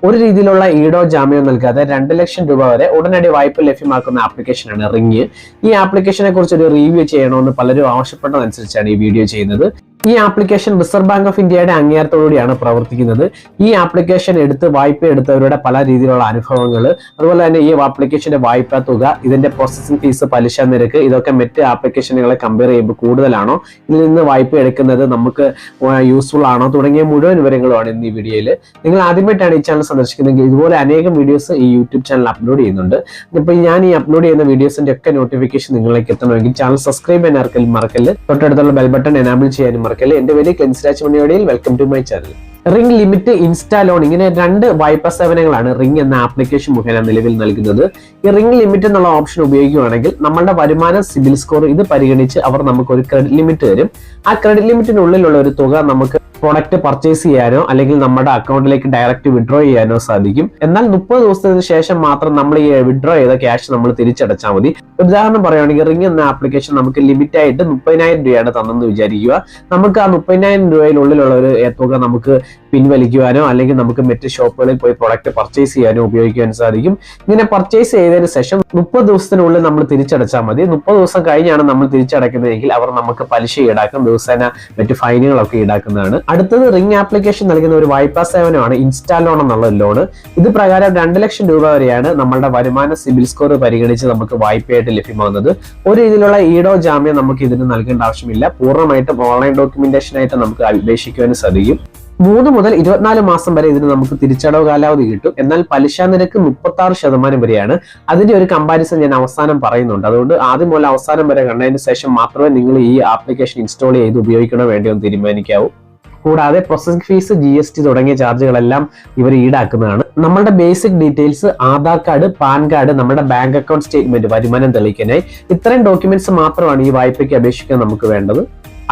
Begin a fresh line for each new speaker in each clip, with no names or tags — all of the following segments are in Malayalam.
ഒരു രീതിയിലുള്ള ഈടോ ജാമ്യമോ നൽകാതെ 2 ലക്ഷം രൂപ വരെ ഉടനടി വായ്പ ലഭ്യമാക്കുന്ന ആപ്ലിക്കേഷനാണ് റിംഗ്. ഈ ആപ്ലിക്കേഷനെ കുറിച്ച് ഒരു റിവ്യൂ ചെയ്യണമെന്ന് പലരും ആവശ്യപ്പെട്ടതനുസരിച്ചാണ് ഈ വീഡിയോ ചെയ്യുന്നത്. ഈ ആപ്ലിക്കേഷൻ റിസർവ് ബാങ്ക് ഓഫ് ഇന്ത്യയുടെ അംഗീകാരത്തോടുകൂടിയാണ് പ്രവർത്തിക്കുന്നത്. ഈ ആപ്ലിക്കേഷൻ വായ്പ എടുത്തവരുടെ പല രീതിയിലുള്ള അനുഭവങ്ങൾ, അതുപോലെ തന്നെ ഈ ആപ്ലിക്കേഷന്റെ വായ്പാ തുക, ഇതിന്റെ പ്രോസസ്സിംഗ് ഫീസ്, പലിശ നിരക്ക്, ഇതൊക്കെ മറ്റ് ആപ്ലിക്കേഷനുകളെ കമ്പയർ ചെയ്യുമ്പോൾ കൂടുതലാണോ, ഇതിൽ നിന്ന് വായ്പ എടുക്കുന്നത് നമുക്ക് യൂസ്ഫുൾ ആണോ തുടങ്ങിയ മുഴുവൻ വിവരങ്ങളുമാണ് ഇന്ന് ഈ വീഡിയോയിൽ. നിങ്ങൾ ആദ്യമായിട്ടാണ് ഈ ചാനൽ സന്ദർശിക്കുന്നതെങ്കിൽ ഇതുപോലെ അനേകം വീഡിയോസ് ഈ യൂട്യൂബ് ചാനൽ അപ്ലോഡ് ചെയ്യുന്നുണ്ട്. ഇപ്പോൾ ഞാൻ ഈ അപ്ലോഡ് ചെയ്യുന്ന വീഡിയോസിന്റെ ഒക്കെ നോട്ടിഫിക്കേഷൻ നിങ്ങളിലേക്ക് എത്തണമെങ്കിൽ ചാനൽ സബ്സ്ക്രൈബ് ചെയ്യാൻ മറക്കല്ല്. തൊട്ടടുത്തുള്ള ബെൽ ബട്ടൺ എനാബിൾ ചെയ്യാനും മറക്കല്ല്. എന്റെ പേര് ക്ലെൻസ് മണിയോടിയിൽ. Welcome to my channel. Ring limit, insta loan, ഇങ്ങനെ 2 വായ്പാ സേവനങ്ങളാണ് റിംഗ് എന്ന ആപ്ലിക്കേഷൻ മുഖേന നിലവിൽ നൽകുന്നത്. ഈ റിംഗ് ലിമിറ്റ് എന്നുള്ള ഓപ്ഷൻ ഉപയോഗിക്കുകയാണെങ്കിൽ നമ്മളുടെ വരുമാനം, സിബിൽ സ്കോർ ഇത് പരിഗണിച്ച് അവർ നമുക്ക് ഒരു ക്രെഡിറ്റ് ലിമിറ്റ് തരും. ആ ക്രെഡിറ്റ് ലിമിറ്റിനുള്ളിലുള്ള ഒരു തുക നമുക്ക് പ്രോഡക്റ്റ് പർച്ചേസ് ചെയ്യാനോ അല്ലെങ്കിൽ നമ്മുടെ അക്കൗണ്ടിലേക്ക് ഡയറക്റ്റ് വിഡ്രോ ചെയ്യാനോ സാധിക്കും. എന്നാൽ 30 ദിവസത്തിന് ശേഷം മാത്രം നമ്മൾ ഈ വിഡ്രോ ചെയ്ത ക്യാഷ് നമ്മൾ തിരിച്ചടച്ചാൽ മതി. ഉദാഹരണം പറയുകയാണെങ്കിൽ റിംഗ് എന്ന ആപ്ലിക്കേഷൻ നമുക്ക് ലിമിറ്റ് ആയിട്ട് 30,000 രൂപയാണ് തന്നെന്ന് വിചാരിക്കുക. നമുക്ക് ആ 30,000 രൂപയിലുള്ളിലുള്ള ഒരു തുക നമുക്ക് പിൻവലിക്കുവാനോ അല്ലെങ്കിൽ നമുക്ക് മറ്റ് ഷോപ്പുകളിൽ പോയി പ്രോഡക്റ്റ് പർച്ചേസ് ചെയ്യാനോ ഉപയോഗിക്കാൻ സാധിക്കും. ഇങ്ങനെ പർച്ചേസ് ചെയ്തതിനു ശേഷം 30 ദിവസത്തിനുള്ളിൽ നമ്മൾ തിരിച്ചടച്ചാൽ മതി. 30 ദിവസം കഴിഞ്ഞാണ് നമ്മൾ തിരിച്ചടക്കുന്നതെങ്കിൽ അവർ നമുക്ക് പലിശ ഈടാക്കും, ദിവസേന മറ്റ് ഫൈനുകളൊക്കെ ഈടാക്കുന്നതാണ്. അടുത്തത് റിംഗ് ആപ്ലിക്കേഷൻ നൽകുന്ന ഒരു വായ്പാ സേവനമാണ് ഇൻസ്റ്റാ ലോൺ എന്നുള്ള ലോൺ. ഇത് പ്രകാരം 2 ലക്ഷം രൂപ വരെയാണ് നമ്മളുടെ വരുമാന, സിബിൽ സ്കോർ പരിഗണിച്ച് നമുക്ക് വായ്പയായിട്ട് ലഭ്യമാകുന്നത്. ഒരു രീതിയിലുള്ള ഈടോ ജാമ്യം നമുക്ക് ഇതിന് നൽകേണ്ട ആവശ്യമില്ല. പൂർണ്ണമായിട്ടും ഓൺലൈൻ ഡോക്യുമെന്റേഷൻ ആയിട്ട് നമുക്ക് അപേക്ഷിക്കുവാനും സാധിക്കും. 3 മുതൽ 24 മാസം വരെ ഇതിന് നമുക്ക് തിരിച്ചടവ് കാലാവധി കിട്ടും. എന്നാൽ പലിശ നിരക്ക് 36% വരെയാണ്. അതിന്റെ ഒരു കമ്പാരിസൺ ഞാൻ അവസാനം പറയുന്നുണ്ട്. അതുകൊണ്ട് ആദ്യം മുതൽ അവസാനം വരെ കണ്ടതിന് ശേഷം മാത്രമേ നിങ്ങൾ ഈ ആപ്ലിക്കേഷൻ ഇൻസ്റ്റാൾ ചെയ്ത് ഉപയോഗിക്കണോ വേണ്ടയോ എന്ന് തീരുമാനിക്കാവൂ. കൂടാതെ പ്രോസസിംഗ് ഫീസ്, GST തുടങ്ങിയ ചാർജുകളെല്ലാം ഇവർ ഈടാക്കുന്നതാണ്. നമ്മളുടെ basic details, Aadhaar card, pan card, നമ്മുടെ ബാങ്ക് അക്കൗണ്ട് സ്റ്റേറ്റ്മെന്റ്, വരുമാനം തെളിയിക്കാനായി ഇത്രയും ഡോക്യുമെന്റ്സ് മാത്രമാണ് ഈ വായ്പയ്ക്ക് അപേക്ഷിക്കാൻ നമുക്ക് വേണ്ടത്.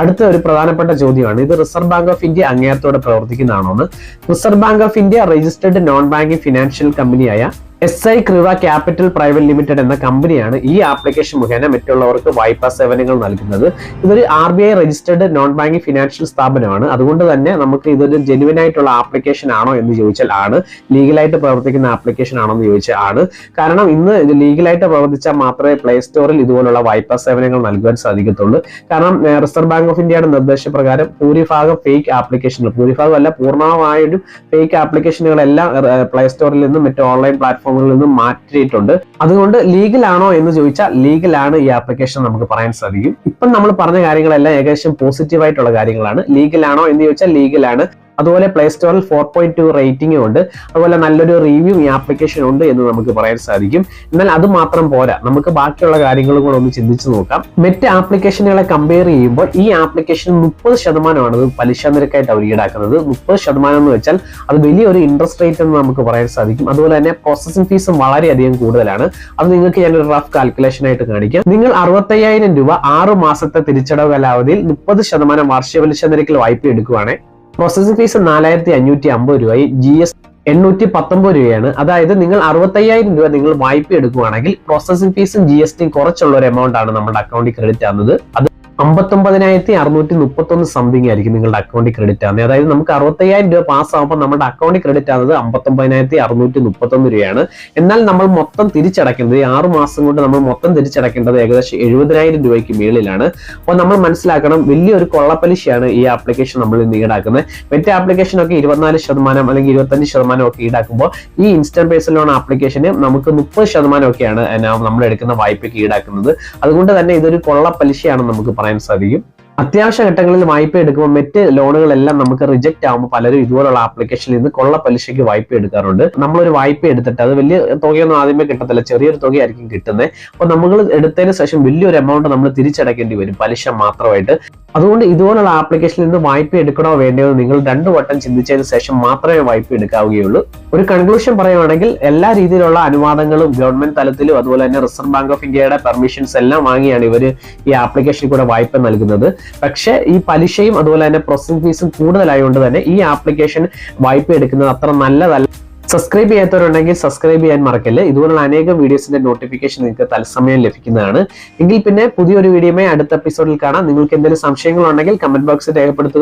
അടുത്ത ഒരു പ്രധാനപ്പെട്ട ചോദ്യമാണ്, ഇത് റിസർവ് ബാങ്ക് ഓഫ് ഇന്ത്യ അംഗീകാരത്തോടെ പ്രവർത്തിക്കുന്നതാണോ? Reserve bank of India registered non banking financial കമ്പനിയായ SI Creva capital private limited എന്ന കമ്പനിയാണ് ഈ ആപ്ലിക്കേഷൻ മുഖേന മറ്റുള്ളവർക്ക് വായ്പാ സേവനങ്ങൾ നൽകുന്നത്. ഇതൊരു RBI registered non banking financial സ്ഥാപനമാണ്. അതുകൊണ്ട് തന്നെ നമുക്ക് ഇതൊരു ജെനുവിൻ ആയിട്ടുള്ള ആപ്ലിക്കേഷൻ ആണോ എന്ന് ചോദിച്ചാൽ ആണ്. ലീഗലായിട്ട് പ്രവർത്തിക്കുന്ന ആപ്ലിക്കേഷൻ ആണോ എന്ന് ചോദിച്ചാൽ ആണ്. കാരണം ഇന്ന് ഇത് ലീഗലായിട്ട് പ്രവർത്തിച്ചാൽ മാത്രമേ പ്ലേ സ്റ്റോറിൽ ഇതുപോലുള്ള വായ്പാ സേവനങ്ങൾ നൽകുവാൻ സാധിക്കത്തുള്ളൂ. കാരണം റിസർവ് ബാങ്ക് ഓഫ് ഇന്ത്യയുടെ നിർദ്ദേശപ്രകാരം ഭൂരിഭാഗം ഫേക്ക് ആപ്ലിക്കേഷനുകൾ, ഭൂരിഭാഗം അല്ല പൂർണ്ണമായും ഫേക്ക് ആപ്ലിക്കേഷനുകളെല്ലാം പ്ലേ സ്റ്റോറിൽ നിന്നും മറ്റ് ഓൺലൈൻ പ്ലാറ്റ്ഫോം നിന്നും മാറ്റിയിട്ടുണ്ട്. അതുകൊണ്ട് ലീഗൽ ആണോ എന്ന് ചോദിച്ചാൽ ലീഗൽ ആണ് ഈ ആപ്ലിക്കേഷൻ നമുക്ക് പറയാൻ സാധിക്കും. ഇപ്പം നമ്മൾ പറഞ്ഞ കാര്യങ്ങളെല്ലാം ഏകദേശം പോസിറ്റീവ് ആയിട്ടുള്ള കാര്യങ്ങളാണ്. ലീഗൽ ആണോ എന്ന് ചോദിച്ചാൽ ലീഗൽ ആണ്. അതുപോലെ പ്ലേ സ്റ്റോറിൽ 4.2 റേറ്റിംഗും ഉണ്ട്. അതുപോലെ നല്ലൊരു റിവ്യൂ ഈ ആപ്ലിക്കേഷൻ ഉണ്ട് എന്ന് നമുക്ക് പറയാൻ സാധിക്കും. എന്നാൽ അത് മാത്രം പോരാ, നമുക്ക് ബാക്കിയുള്ള കാര്യങ്ങളും കൂടെ ഒന്ന് ചിന്തിച്ചു നോക്കാം. മറ്റ് ആപ്ലിക്കേഷനുകളെ കമ്പയർ ചെയ്യുമ്പോൾ ഈ ആപ്ലിക്കേഷൻ 30% പലിശ നിരക്കായിട്ട് അവർ ഈടാക്കുന്നത്. 30% എന്ന് വെച്ചാൽ അത് വലിയൊരു ഇൻട്രസ്റ്റ് റേറ്റ് എന്ന് നമുക്ക് പറയാൻ സാധിക്കും. അതുപോലെ തന്നെ പ്രോസസിംഗ് ഫീസും വളരെയധികം കൂടുതലാണ്. അത് നിങ്ങൾക്ക് ഞാനൊരു റഫ് കാൽക്കുലേഷൻ ആയിട്ട് കാണിക്കാം. നിങ്ങൾ 65,000 രൂപ 6 മാസത്തെ തിരിച്ചടവ് കാലാവധിയിൽ 30% വാർഷിക പലിശ നിരക്കിൽ വായ്പ എടുക്കുകയാണെങ്കിൽ പ്രോസസിംഗ് ഫീസ് 4,550 രൂപയായി, GST 819 രൂപയാണ്. അതായത് നിങ്ങൾ 65,000 രൂപ നിങ്ങൾ വായ്പ എടുക്കുകയാണെങ്കിൽ പ്രോസസിംഗ് ഫീസും GST കുറച്ചുള്ള ഒരു എമൗണ്ട് ആണ് നമ്മുടെ അക്കൗണ്ടിൽ ക്രെഡിറ്റ് ആവുന്നത്. അത് 59,631 സംതിങ് ആയിരിക്കും നിങ്ങളുടെ അക്കൗണ്ടിൽ ക്രെഡിറ്റ് ആവുന്നത്. അതായത് നമുക്ക് 65,000 രൂപ പാസ്സാകുമ്പോൾ നമ്മുടെ അക്കൗണ്ടിൽ ക്രെഡിറ്റ് ആവുന്നത് 59,631 രൂപയാണ്. എന്നാൽ നമ്മൾ മൊത്തം തിരിച്ചടയ്ക്കുന്നത് 6 മാസം കൊണ്ട് നമ്മൾ മൊത്തം തിരിച്ചടക്കേണ്ടത് ഏകദേശം 70,000 രൂപയ്ക്ക് മേളിലാണ്. അപ്പോൾ നമ്മൾ മനസ്സിലാക്കണം, വലിയൊരു കൊള്ളപ്പലിശയാണ് ഈ ആപ്ലിക്കേഷൻ നമ്മൾ ഇന്ന് ഈടാക്കുന്നത്. മറ്റേ ആപ്ലിക്കേഷനൊക്കെ 24% അല്ലെങ്കിൽ 25% ഒക്കെ ഈടാക്കുമ്പോൾ ഈ ഇൻസ്റ്റന്റ് പേഴ്സണൽ ലോൺ ആപ്ലിക്കേഷന് നമുക്ക് 30% ഒക്കെയാണ് നമ്മൾ എടുക്കുന്ന വായ്പയ്ക്ക് ഈടാക്കുന്നത്. അതുകൊണ്ട് തന്നെ ഇതൊരു കൊള്ളപ്പലിശയാണ് നമുക്ക് പറയാൻ സാധിക്കും. അത്യാവശ്യ ഘട്ടങ്ങളിൽ വായ്പ എടുക്കുമ്പോൾ മറ്റ് ലോണുകളെല്ലാം നമുക്ക് റിജക്ട് ആകുമ്പോൾ പലരും ഇതുപോലുള്ള ആപ്ലിക്കേഷനിൽ നിന്ന് കൊള്ള പലിശയ്ക്ക് വായ്പ എടുക്കാറുണ്ട്. നമ്മളൊരു വായ്പ എടുത്തിട്ട് അത് വലിയ തുകയൊന്നും ആദ്യമേ കിട്ടത്തില്ല, ചെറിയൊരു തുകയായിരിക്കും കിട്ടുന്നത്. അപ്പോൾ നമ്മൾ എടുത്തതിന് ശേഷം വലിയൊരു എമൗണ്ട് നമ്മൾ തിരിച്ചടക്കേണ്ടി വരും, പലിശ മാത്രമായിട്ട്. അതുകൊണ്ട് ഇതുപോലുള്ള ആപ്ലിക്കേഷനിൽ നിന്ന് വായ്പ എടുക്കണോ വേണ്ടയോ നിങ്ങൾ 2 വട്ടം ചിന്തിച്ചതിന് ശേഷം മാത്രമേ വായ്പ എടുക്കാവുകയുള്ളൂ. ഒരു കൺക്ലൂഷൻ പറയുവാണെങ്കിൽ എല്ലാ രീതിയിലുള്ള അനുവാദങ്ങളും ഗവൺമെന്റ് തലത്തിലും അതുപോലെ തന്നെ റിസർവ് ബാങ്ക് ഓഫ് ഇന്ത്യയുടെ പെർമിഷൻസ് എല്ലാം വാങ്ങിയാണ് ഇവർ ഈ ആപ്ലിക്കേഷനിൽ കൂടെ വായ്പ നൽകുന്നത്. പക്ഷേ ഈ പലിശയും അതുപോലെ തന്നെ പ്രോസസിംഗ് ഫീസും കൂടുതലായതുകൊണ്ട് തന്നെ ഈ ആപ്ലിക്കേഷൻ വായ്പ എടുക്കുന്നത് അത്ര നല്ലതല്ല. സബ്സ്ക്രൈബ് ചെയ്യാത്തവരുണ്ടെങ്കിൽ സബ്സ്ക്രൈബ് ചെയ്യാൻ മറക്കല്ലേ. ഇതുപോലുള്ള അനേകം വീഡിയോസിന്റെ നോട്ടിഫിക്കേഷൻ നിങ്ങൾക്ക് തത്സമയം ലഭിക്കുന്നതാണ്. എങ്കിൽ പിന്നെ പുതിയൊരു വീഡിയോയുമായി അടുത്ത എപ്പിസോഡിൽ കാണാം. നിങ്ങൾക്ക് എന്തെങ്കിലും സംശയങ്ങളുണ്ടെങ്കിൽ കമന്റ് ബോക്സിൽ രേഖപ്പെടുത്തുക.